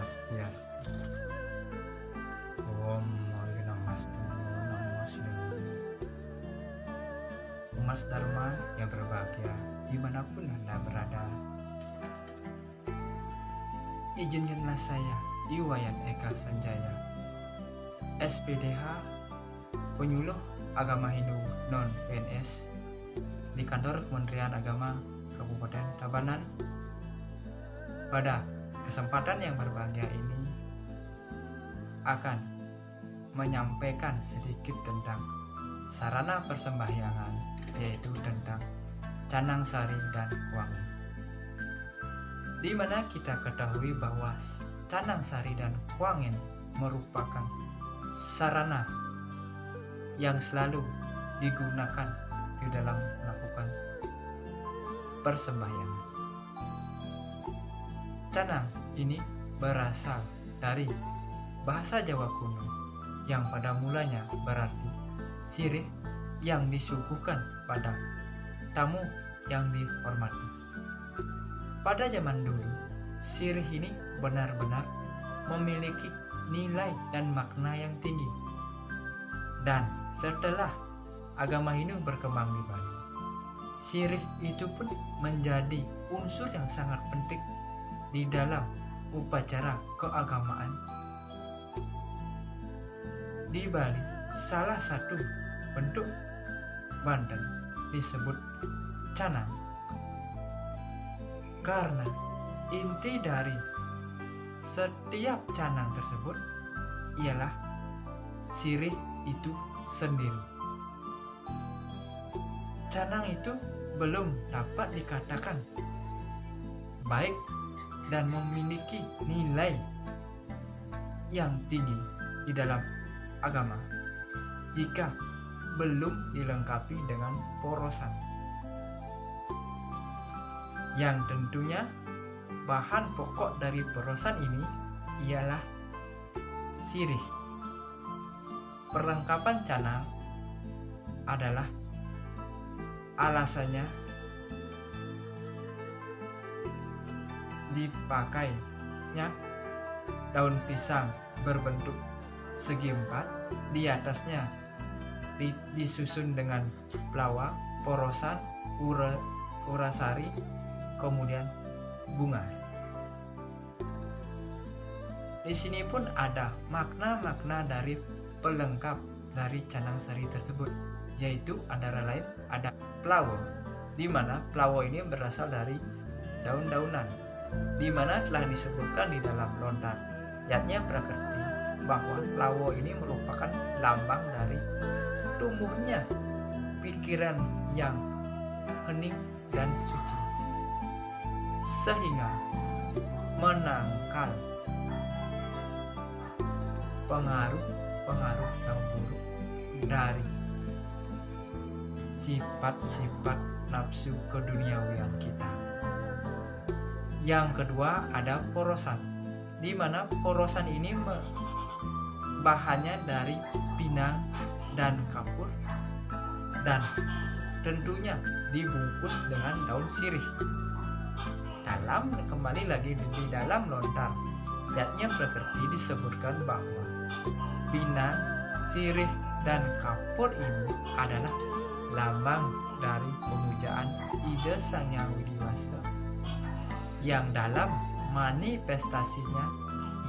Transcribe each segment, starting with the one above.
Swastiastu. Om Namaste Namaste. Umat Dharma yang berbahagia dimanapun Anda berada, izinkanlah saya, Iwayan Eka Sanjaya, SPDH, penyuluh agama Hindu non-PNS di kantor Kementerian Agama Kabupaten Tabanan. Pada kesempatan yang berbahagia ini akan menyampaikan sedikit tentang sarana persembahyangan, yaitu tentang canang sari dan wangi. Di mana kita ketahui bahwa canang sari dan wangi merupakan sarana yang selalu digunakan di dalam melakukan persembahyangan. Canang ini berasal dari bahasa Jawa kuno yang pada mulanya berarti sirih yang disuguhkan pada tamu yang dihormati. Pada zaman dulu, sirih ini benar-benar memiliki nilai dan makna yang tinggi. Dan setelah agama Hindu berkembang di Bali, sirih itu pun menjadi unsur yang sangat penting di dalam upacara keagamaan. Di Bali, salah satu bentuk banten disebut canang, karena inti dari setiap canang tersebut ialah sirih itu sendiri. Canang itu belum dapat dikatakan baik dan memiliki nilai yang tinggi di dalam agama jika belum dilengkapi dengan porosan, yang tentunya bahan pokok dari porosan ini ialah sirih. Perlengkapan canang adalah alasannya dipakainya daun pisang berbentuk segi empat, di atasnya disusun dengan plawa, porosan, urasari, kemudian bunga. Di sini pun ada makna-makna dari pelengkap dari canang sari tersebut, yaitu antara lain ada plawa, di mana plawa ini berasal dari daun-daunan, di mana telah disebutkan di dalam lontar Yatnya Prakerti bahwa plawa ini merupakan lambang dari tumbuhnya pikiran yang hening dan suci, sehingga menangkal pengaruh yang buruk dari sifat-sifat nafsu keduniawian kita. Yang kedua ada porosan, di mana porosan ini bahannya dari pinang dan kapur, dan tentunya dibungkus dengan daun sirih. Kembali lagi di dalam lontar Yatnya Prakerti disebutkan bahwa pinang, sirih, dan kapur ini adalah lambang dari pemujaan Ida Sang Hyang Widi-Wasa, yang dalam manifestasinya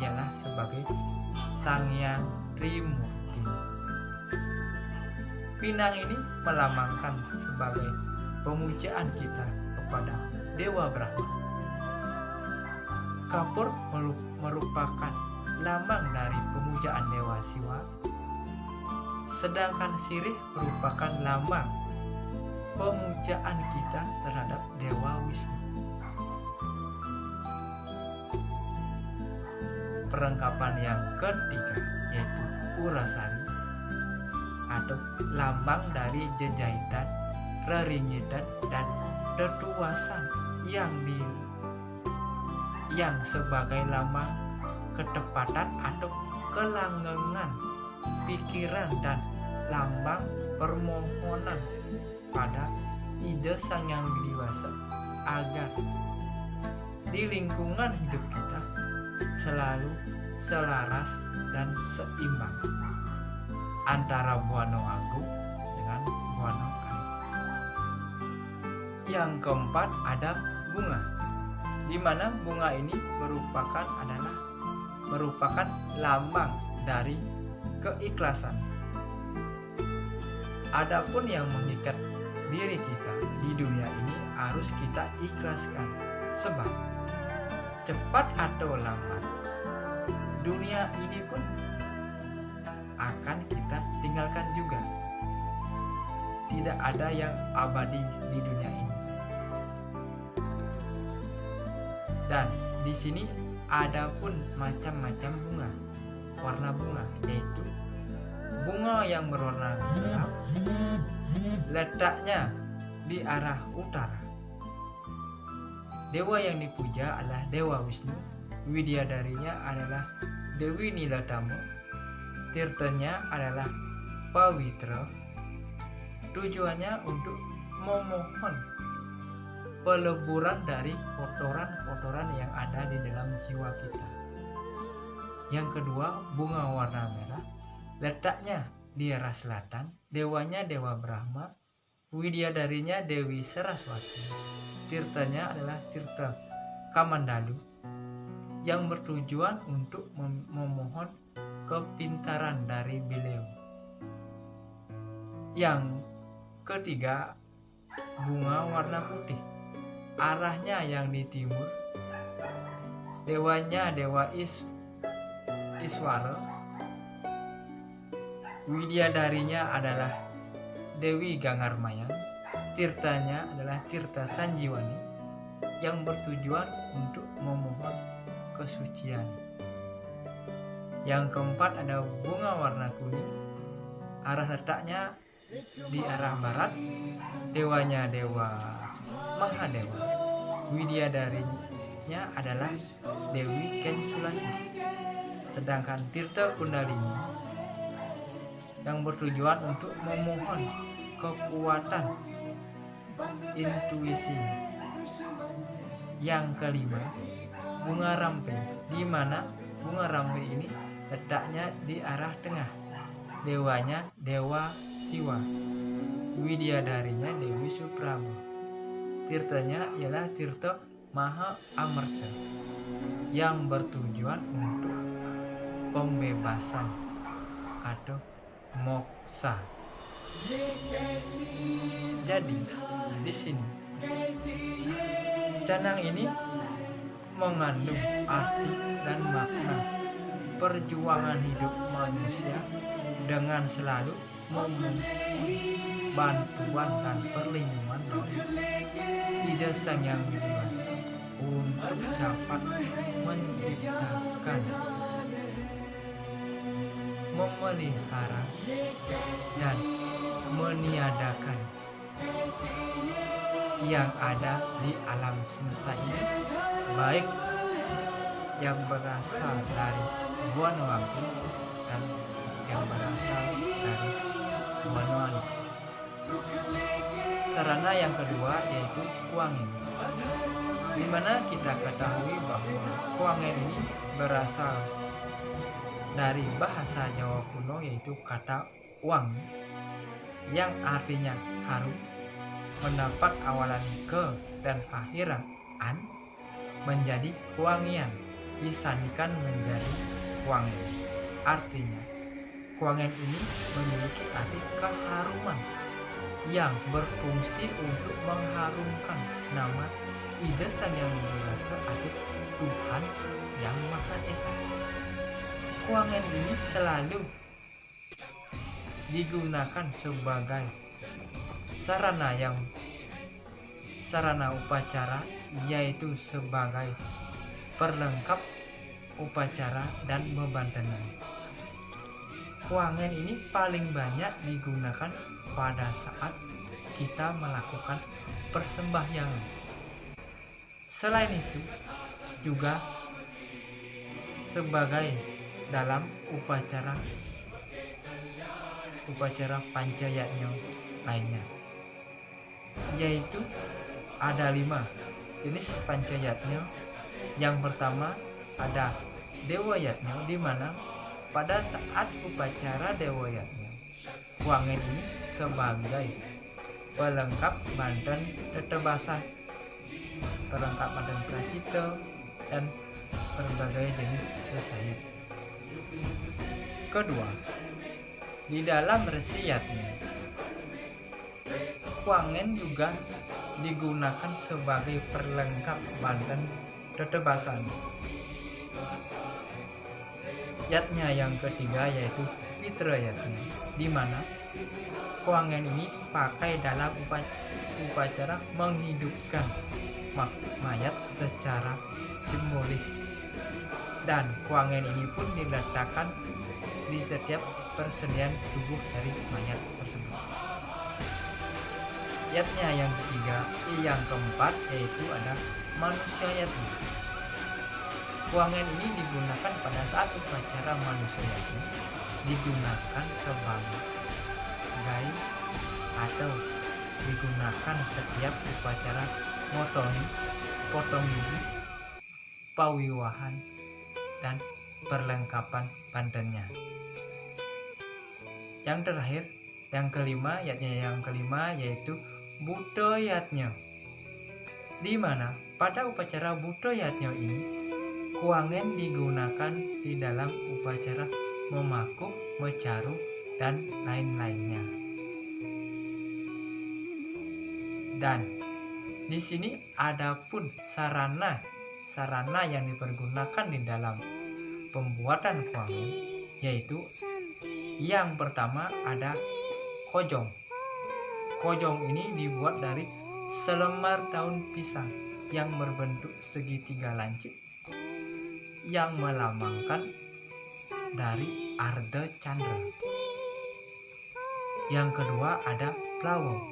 ialah sebagai Sang Hyang Trimurti. Pinang ini melambangkan sebagai pemujaan kita kepada Dewa Brahma. Kapur merupakan lambang dari pemujaan Dewa Siwa, sedangkan sirih merupakan lambang pemujaan kita terhadap Dewa Wisnu. Perlengkapan yang ketiga yaitu urasari, atau lambang dari jejaitan, reringitan, dan tetuasan yang sebagai lambang ketepatan atau kelanggengan pikiran dan lambang permohonan pada Ida Sang Hyang Widi-Wasa agar di lingkungan hidup kita selalu selaras dan seimbang antara Buana Agung dengan Buana Kali. Yang keempat ada bunga, di mana bunga ini merupakan lambang dari keikhlasan. Adapun yang mengikat diri kita di dunia ini harus kita ikhlaskan, sebab cepat atau lambat dunia ini pun akan kita tinggalkan juga. Tidak ada yang abadi di dunia ini. Dan di sini ada pun macam-macam bunga, warna bunga, yaitu bunga yang berwarna gelap, letaknya di arah utara. Dewa yang dipuja adalah Dewa Wisnu, widadarinya adalah Dewi Niladama, tirtanya adalah Pawitra. Tujuannya untuk memohon peleburan dari kotoran-kotoran yang ada di dalam jiwa kita. Yang kedua, bunga warna merah, letaknya di arah selatan. Dewanya Dewa Brahma, widadarinya Dewi Saraswati. Tirtanya adalah Tirta Kamandalu, yang bertujuan untuk memohon kepintaran dari beliau. Yang ketiga, bunga warna putih, arahnya yang di timur. Dewanya Dewa Iswara, widadarinya adalah Dewi Ganggarmayang. Tirtanya adalah Tirta Sanjiwani, yang bertujuan untuk memohon kesucian. Yang keempat ada bunga warna kuning, arah letaknya di arah barat. Dewanya Dewa Mahadewa, widadarinya adalah Dewi Kensulasi. Sedangkan Tirta Kundalini yang bertujuan untuk memohon kekuatan intuisi. Yang kelima, bunga rampe, di mana bunga rampe ini letaknya di arah tengah. Dewanya Dewa Siwa, widadarinya Dewi Suprabo. Tirtanya ialah Tirta Maha Amarta, yang bertujuan untuk pembebasan atau moksa. Jadi di sini canang ini mengandung arti dan makna perjuangan hidup manusia dengan selalu memohon bantuan dan perlindungan dari Ida Sang Yang Widi Wasa untuk dapat menciptakan, memelihara dan meniadakan yang ada di alam semesta ini, baik yang berasal dari Buana Agung dan yang berasal dari Buana Wali. Sarana yang kedua yaitu kuangin, di mana kita ketahui bahwa kuangin ini berasal dari bahasa Jawa kuno, yaitu kata uang yang artinya harum, mendapat awalan ke dan akhiran an, menjadi kuangian, disandingkan menjadi kuangin. Artinya kuangin ini memiliki arti keharuman yang berfungsi untuk mengharumkan nama Ida Sang Yang Widi Wasa atau Tuhan Yang Maha Esa. Kuangin ini selalu digunakan sebagai sarana upacara, yaitu sebagai perlengkap upacara dan bebantenan. Kuangin ini paling banyak digunakan pada saat kita melakukan persembahyangan. Selain itu juga sebagai dalam upacara pancayatnya lainnya, yaitu ada 5 jenis pancayatnya. Yang pertama ada Dewa Yatnya, di mana pada saat upacara Dewa Yatnya, Wangen ini sebagai pelengkap badan tetebasan, pelengkap badan prasita, dan berbagai jenis sesayat. Kedua, di dalam resi Yatnya, Wangen juga digunakan sebagai perlengkap badan tetebasan. Yatnya yang ketiga yaitu Pitra Yatnya, di mana Wangen ini dipakai dalam upacara menghidupkan mayat secara simbolis, dan Wangen ini pun diletakkan di setiap persediaan tubuh dari mayat tersebut. Yatnya yang ketiga, yang keempat yaitu ada manusia Yatnya. Wangen ini digunakan pada saat upacara manusia Yatnya, digunakan sebagai atau digunakan setiap upacara motoni, potong gigi, pawiwahan, dan perlengkapan badannya. Yang terakhir, yang kelima yaitu Buddha Yatnya, di mana pada upacara Buddha Yatnya ini Wangen digunakan di dalam upacara memakuh, mecaru, dan lain-lainnya. Dan di sini ada pun sarana yang dipergunakan di dalam pembuatan Wangen, yaitu yang pertama ada kojong. Kojong ini dibuat dari selembar daun pisang yang berbentuk segitiga lancip yang melambangkan dari Arda Chandra. Yang kedua ada plawo.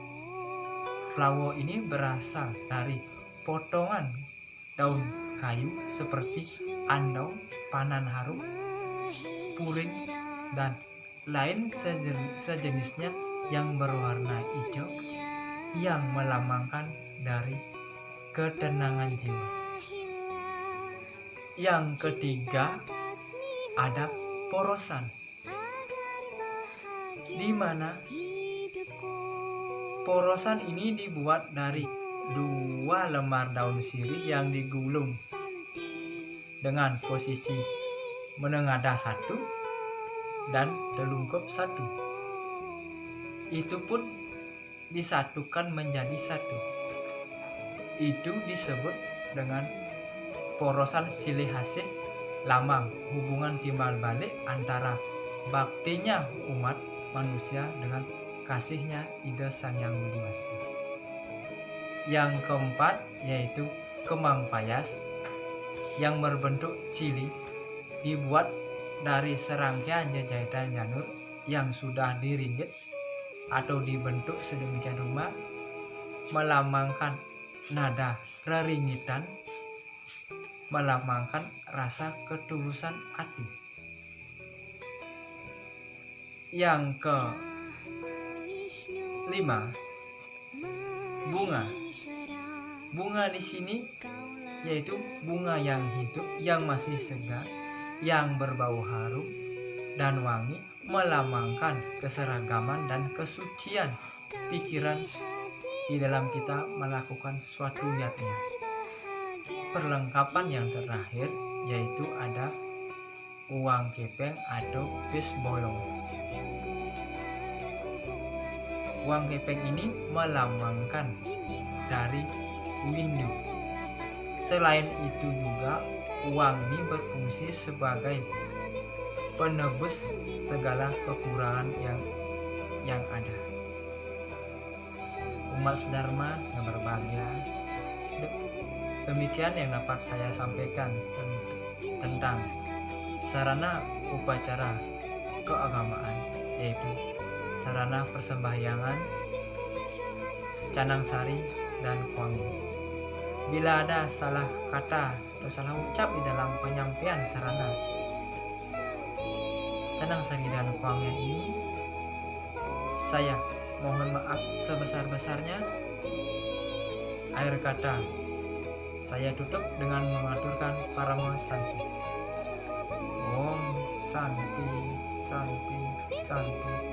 Plawo ini berasal dari potongan daun kayu seperti andau, panan harum, puring, dan lain sejenisnya yang berwarna hijau yang melambangkan dari ketenangan jiwa. Yang ketiga ada porosan, di mana porosan ini dibuat dari 2 lembar daun sirih yang digulung dengan posisi menengadah 1 dan telungkup 1. Itu pun disatukan menjadi 1. Itu disebut dengan porosan silih hasih lambang hubungan timbal balik antara baktinya umat manusia dengan kasihnya Ida Sang Yang Widi Wasi. Yang keempat yaitu kemang payas yang berbentuk cili, dibuat dari serangkaian jahitan janur yang sudah diringgit atau dibentuk sedemikian rupa, melambangkan nada reringitan, melambangkan rasa ketulusan hati. Yang kelima, bunga. Bunga di sini yaitu bunga yang hidup, yang masih segar, yang berbau harum dan wangi, melambangkan keseragaman dan kesucian pikiran di dalam kita melakukan suatu yatnya. Perlengkapan yang terakhir yaitu ada uang kepeng atau fish bolong. Uang kepeng ini melambangkan dari windu. Selain itu juga uang ini berfungsi sebagai penebus segala kekurangan yang ada. Umat Dharma yang berbahagia, demikian yang dapat saya sampaikan tentang sarana upacara keagamaan, yaitu sarana persembahyangan, canang sari, dan kuangi. Bila ada salah kata atau salah ucap di dalam penyampaian sarana canang sari dan kuangi ini, saya mohon maaf sebesar-besarnya. Akhir kata, saya tutup dengan mengaturkan paramo santi. Santi, Santi, Santi.